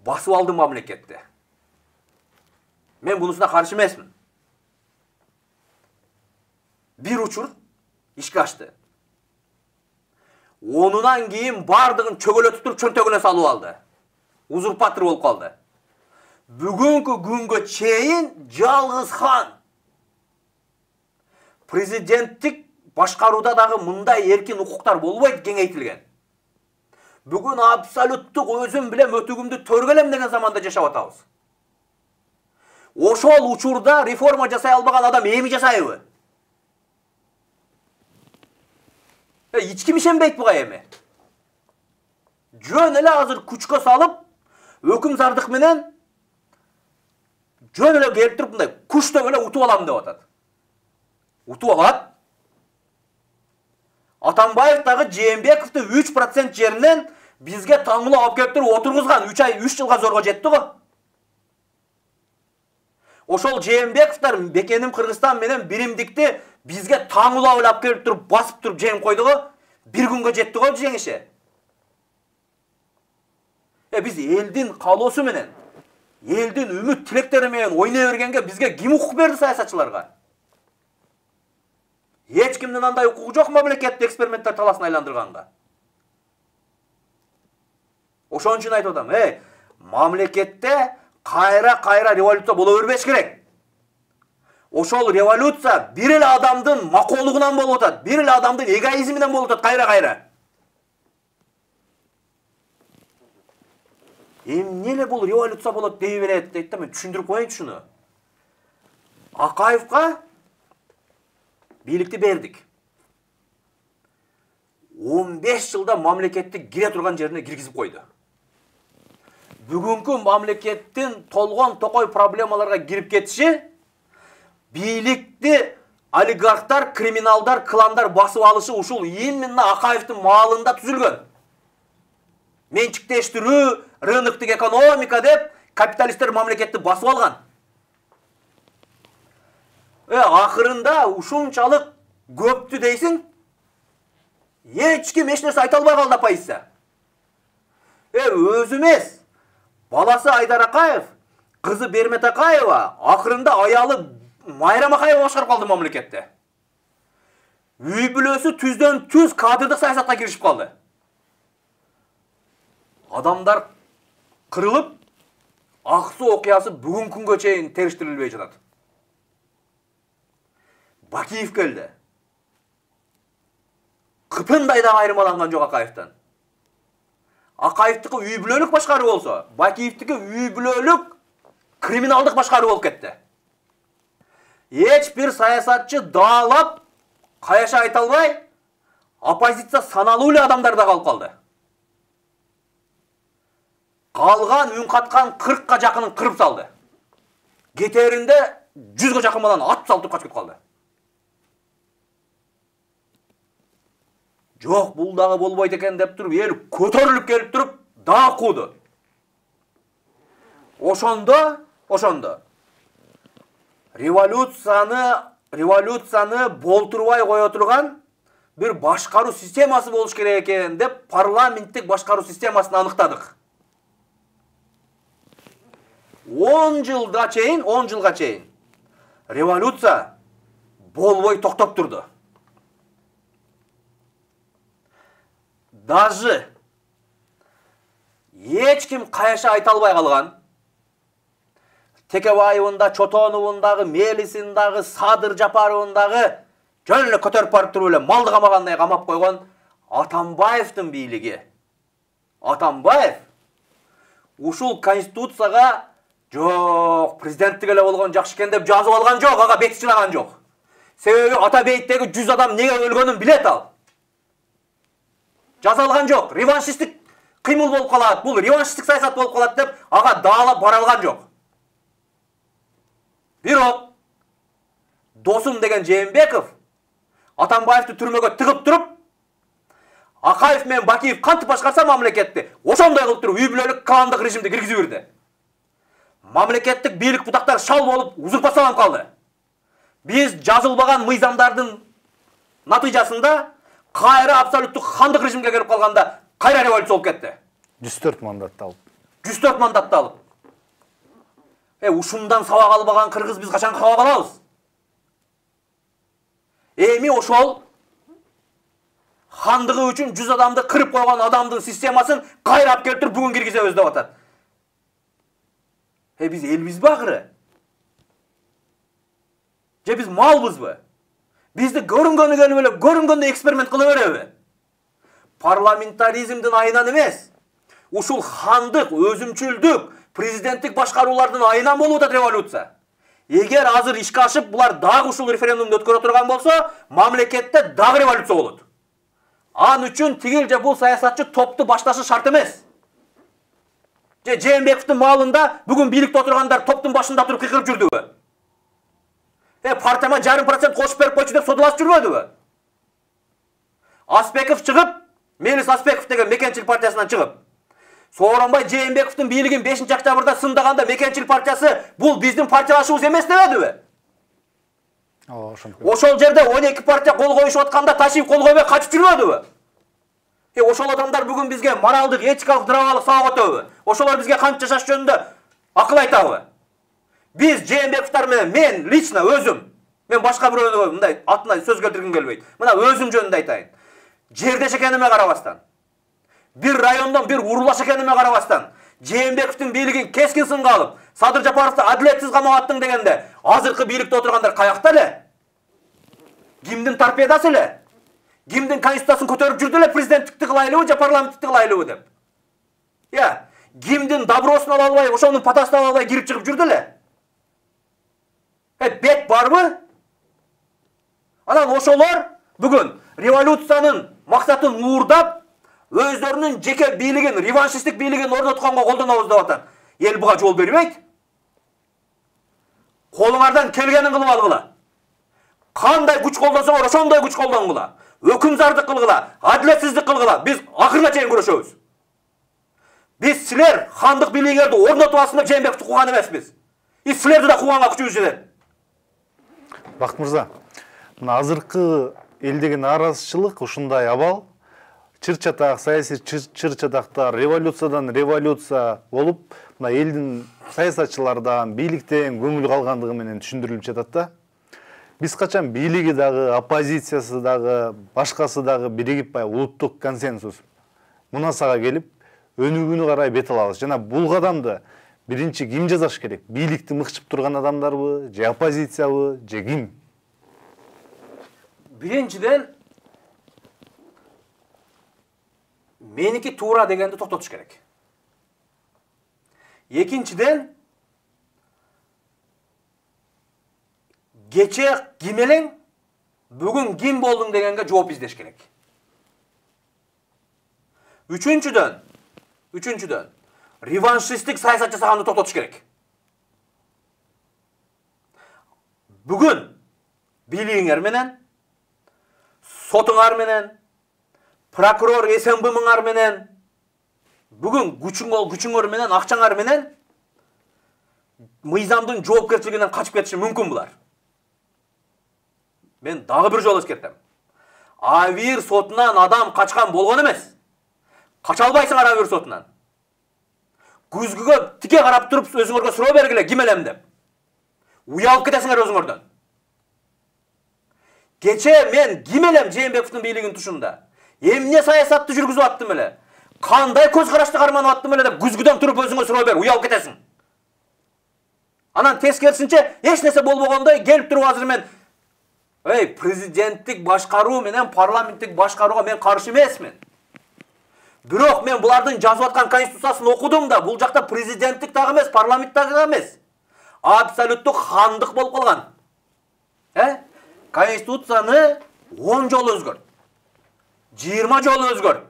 басып алды мамлекетти. Мен бунусуна каршы эмесмин. Бир учур ишке ашты. Онунан кийин бардыгын чөгөлөтүп туруп чөнтөгүнө салып алды. Узурпатор болуп калды. Бүгүнкү күнгө чейин жалгыз хан. Президенттик башкарууда дагы мындай эркин укуктар болбойт, кеңейтилген. Бүгүн абсолюттук өзүм билем өтүгүмдү төргөлем деген заманда жашап атабыз. Ошол учурда реформа жасай албаган адам эми жасайбы? Эч ким ишенбейт буга эми. Жөн эле азыр күчкө салып, өкүмзардык менен жөн эле келип туруп мындай күчтөп эле утуп алам деп атат. Утуп алат. Атамбаев дагы Жээнбековду 3% жеринен бизге таңылуу алып келип туруп отургузган. 3 жылга зорго жетти го. Ошол Жээнбековдор Бекеним Кыргызстан менен биримдикти бизге таңылуу алып келип туруп басып туруп жеңип койду го. Бир күнгө жетти го жеңиши. Биз элдин каалоосу менен, элдин үмүт тилектери менен ойной бергенге бизге ким укук берди саясатчыларга? Эч кимдин андай укугу жок мамлекетти эксперименттер таласын айландырганга. Ошон үчүн айтып атам, мамлекетте кайра революция боло бербеш керек. Ошол революция бир эле адамдын макоолугунан болуп атат, бир эле адамдын эгоизминен болуп атат кайра. Эмне эле бул революция болот дей берет дейт да, мен түшүндүрүп коеюнчу шуну. Акаевка бийликти бердик. 15 жылда мамлекетти кире турган жерине киргизип койду. Бүгүнкү мамлекеттин толгон токой проблемаларга кирип кетиши бийликти олигархтар, криминалдар, кландар басып алышы ушул именно Акаевдин маалында түзүлгөн. Менчиктештирүү, рыноктук экономика деп капиталисттер мамлекетти басып алган. Акырында ушунчалык көптү дейсиң, эч ким эч нерсе айта албай калды оппозиция. Өзү эмес, баласы Айдар Акаев, кызы Бермет Акаева, акырында аялы Майрам Акаева башкарып калды мамлекетти. Үй бүлөсү түздөн түз кадрдык саясатка киришип калды. Адамдар кырылып, Ак суу окуясы бүгүнкү күнгө чейин териштирилбей жатат. Бакиев келди. Кытындай да айырмаланган жок Акаевден. Акаевдики үй бүлөлүк башкаруу болсо, Бакиевдики үй бүлөлүк криминалдык башкаруу болуп кетти. Эч бир саясатчы даалап, каяша айта албай, оппозиция саналуу эле адамдар да калып калды. Калган үн каткан 40ка жакынын кырып салды. Кетеринде 100га жакын баланы ат салып качып калды. Жоқ, бұл дағы болбойт екен деп тұрып, ел көтеріліп келіп тұрып, дағы қуды. Ошондо революцияны болтурбай кое турган bir башкаруу системасы болуш керек экен деп парламенттик башкаруу системасын аныктадык. 10 жылга чейин революция болбой токтоп турду. Даже эч ким кайша айта албай калган. Текебаевындагы, Чотоновундагы, Мелисиндагы, Садыр Жапаровундагы жөн эле көтөрүп барып туруп эле малды камагандай камап койгон Атамбаевдин бийлиги. Атамбаев ушул конституцияга жок, президенттик эле болгон жакшы экен деп жазып алган жок, ага бет чылаган жок. Себеби ата бейиттеги 100 адам неге өлгөнүн билет ал. Жаза алган жок, реваншисттик кыймыл болуп калат, бул реваншисттик саясат болуп калат деп ага даалап бара алган жок. Бирок Досум деген Жээнбеков Атамбаевди түрмөгө тыгып туруп, Акаев менен Бакиев кантип башкарса мамлекетти, ошондой кылып туруп үй бүлөлүк кландык режимди киргизип берди. Мамлекеттик бийлик бутактар шал болуп узурпацияланып калды. Биз жазылбаган мыйзамдардын натыйжасында кайра абсолюттук хандык режимге келип калганда кайра революция болуп кетти. 104 мандатты алып. 104 мандатты алып. Ушундан сабак албаган кыргыз биз качан кабак алабыз? Эми ошол хандыгы үчүн 100 адамды кырып койгон адамдын системасын кайрап келтирип бүгүн киргизебиз деп атат. Биз элбизби акыры? Же биз малбызбы? Бизди көрүнгөнү келип эле көрүнгөндө эксперимент кыла береби? Парламентаризмдин айынан эмес, ушул хандык, өзүмчүлдүк, президенттик башкаруулардын айынан болуп атат революция. Эгер азыр ишке ашып, булар дагы ушул референдумду өткөрө турган болсо, мамлекетте дагы революция болот. Ан үчүн тигил же бул саясатчы топту башташы шарт эмес. Же Жээнбековдун маалында бүгүн бийликте отургандар топтун башында туруп кыйкырып жүрдүбү? Партияма 0,5% кошуп берип койчу деп содулашып жүрбөдүбү? Аспеков чыгып, Мелис Аспеков деген Мекенчил партиясынан чыгып, Сооронбай Жээнбековдун бийлигин 5-октябрда сындаганда Мекенчил партиясы бул биздин партиялашыбыз эмес дебедиби? Ошол жерде 12 партия кол коюшуп атканда Ташиев кол койбой качып жүрбөдүбү? Ошол адамдар бүгүн бизге моралдык, этикалык, драмалык сабак өтөбү? Ошолор бизге кантип жашаш жөнүндө акыл айтабы? Биз Жээнбековдор менен мен лично өзүм, мен башка бирөөнү мындай атына сөз келтиргим келбейт. Мына өзүм жөнүндө айтайын. Жердеш экениме карабастан, bir rayondon bir urulaş ekenime karabastan, Жээнбековдун бийлигин кескин сынга алып, Садыр Жапаровду адилетсиз камап аттың дегенде, азыркы бийликте отургандар каякта эле? Кимдин торпедасы эле? Кимдин конституциясын көтөрүп жүрдү эле президенттикти кылайлыбы же парламенттикти кылайлыбы деп? Кимдин добросун ала албай, ошонун патасын ала албай кирип чыгып жүрдү эле? Бет барбы? Анан ошолор бүгүн революциянын максатын уурдап, өздөрүнүн жеке бийлигин, реваншисттик бийлигин орнотконго колдонобуз деп атат. Эл буга жол бербейт. Колуңардан келгенин кылып алгыла. Кандай күч колдонсоңор ошондой күч колдонгула. Өкүмзардык кылгыла, адилетсиздик кылгыла. Биз акырына чейин күрөшөбүз. Биз силер хандык бийлигиңерди орнотуп алсын деп Жээнбековду кууган эмеспиз. Силерди да кууганга күчүбүз жетет. Бакыт мырза, мына азыркы элдеги нааразычылык ушундай абал, чыр-чатак, саясий чыр-чатактар, революциядан революция болуп, мына элдин саясатчылардан, бийликтен көңүл калгандыгы менен түшүндүрүлүп жатат да. Биз качан бийлиги дагы, оппозициясы дагы, башкасы дагы биригип улуттук консенсус мунасага келип, өнүгүүнү карай бет алабыз. Жана бул кадамды биринчи ким жасаш керек? Бийликти мыкчып турган адамдарбы, же оппозициябы, же ким? Биринчиден меники туура дегенди токтотуш керек. Экинчиден кече ким элең, бүгүн ким болдуң дегенге жооп издеш керек. Үчүнчүдөн реваншисттик саясат жасаганды токтотуш керек. Бүгүн бийлигиңер менен, сотуңар менен, прокурор СМБ-мыңар менен, бүгүн күчүңөр менен, акчаңар менен мыйзамдын жоопкерчилигинен качып кетиши мүмкүн булар. Мен дагы бир жолу эскертем. Авир сотунан адам качкан болгон эмес. Кача албайсыңар Авир сотунан. Күзгүгө тике карап туруп өзүңөргө суроо бергиле, ким элем деп. Уялып кетесиңер өзүңөрдөн. Кече мен ким элем Жээнбековдун бийлигинин тушунда. Эмне саясатты жүргүзүп аттым эле? Кандай көз карашты карманып аттым эле деп күзгүдөн туруп өзүңө суроо бер, уялып кетесиң. Анан тескерисинче эч нерсе болбогондой келип туруп азыр мен президенттик башкаруу менен парламенттик башкарууга мен каршы эмесмин. Бирок мен булардын жазып аткан конституциясын окудум да, бул жакта президенттик дагы эмес, парламент дагы эмес. Абсолюттук хандык болуп калган. Конституцияны 10 жолу өзгөрт. 20 жолу өзгөрт.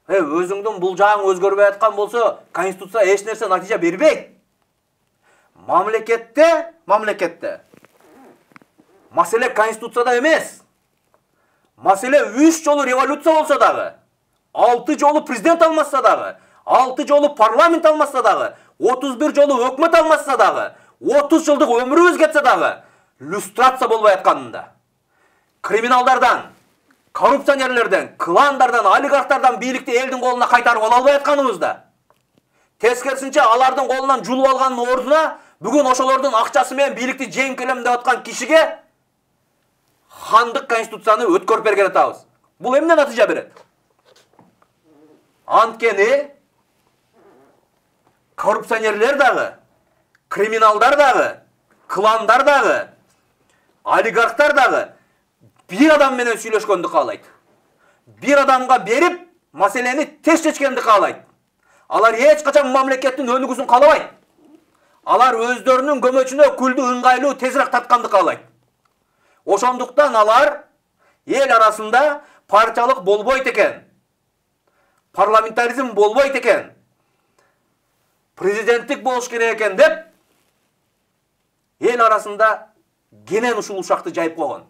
Өзүңдүн бул жагың өзгөрбөй аткан болсо, конституция эч нерсе натыйжа бербейт. Мамлекетте маселе конституцияда эмес. Маселе 3 жолу революция болсо дагы, 6 жолу президент алмаса дагы, 6 жолу парламент алмаса дагы, 31 жолу өкмөт алмаса дагы, 30 жылдык өмүрүбүз кетсе дагы, люстрация болбой атканында. Криминалдардан, коррупционерлерден, кландардан, олигархтардан бийликти элдин колуна кайтарып ала албай атканыбызда. Тескерисинче алардын колунан жулуп алганын ордуна бүгүн ошолордун акчасы менен бийликти жеңип келем деп аткан кишиге хандык конституцияны өткөрүп берген атабыз. Бул эмне натыйжа берет? Анткени коррупционерлер дагы, криминалдар дагы, кландар дагы, олигархтар дагы бир адам менен сүйлөшкөндү каалайт. Бир адамга берип, маселени тез чечкенди каалайт. Алар эч качан мамлекеттин өнүгүүсүн каалабайт. Алар өздөрүнүн көмөчүнө күлдү ыңгайлуу тезирээк тартканды каалайт. Ошондуктан алар эл арасында партиялык болбойт экен. Парламентаризм болбойт экен. Президенттик болуш керек экен деп эл арасында кенен ушул ушакты жайып койгон.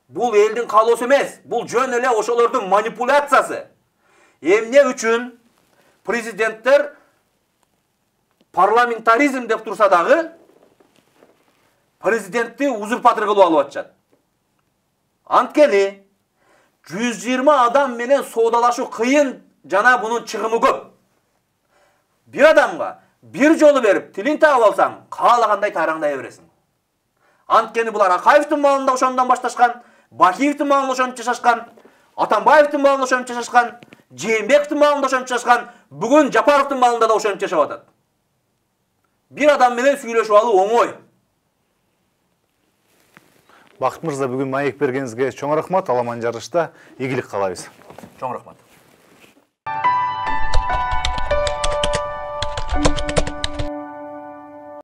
Бул элдин каалоосу эмес, бул жөн эле ошолордун манипуляциясы. Эмне үчүн президенттер парламентаризм деп турса дагы президентти узурпатор кылып алып атышат. Анткени 120 адам менен соодалашуу кыйын жана бунун чыгымы көп. Бир адамга бир жолу берип тилин таап алсаң, каалагандай тараңдай бересиң. Анткени булар Акаевдин маалында ошондон башташкан, Бакиевдин маалында ошентип жашашкан, Атамбаевдин маалында ошентип жашашкан, Жээнбековдун маалында ошентип жашашкан, бүгүн Жапаровдун маалында да ошентип жашап атат. Бир адам менен сүйлөшүп алуу оңой. Бакыт мырза, бүгүн маек бергениңизге чоң рахмат. Аламан жарышта ийгилик каалайбыз. Чоң рахмат.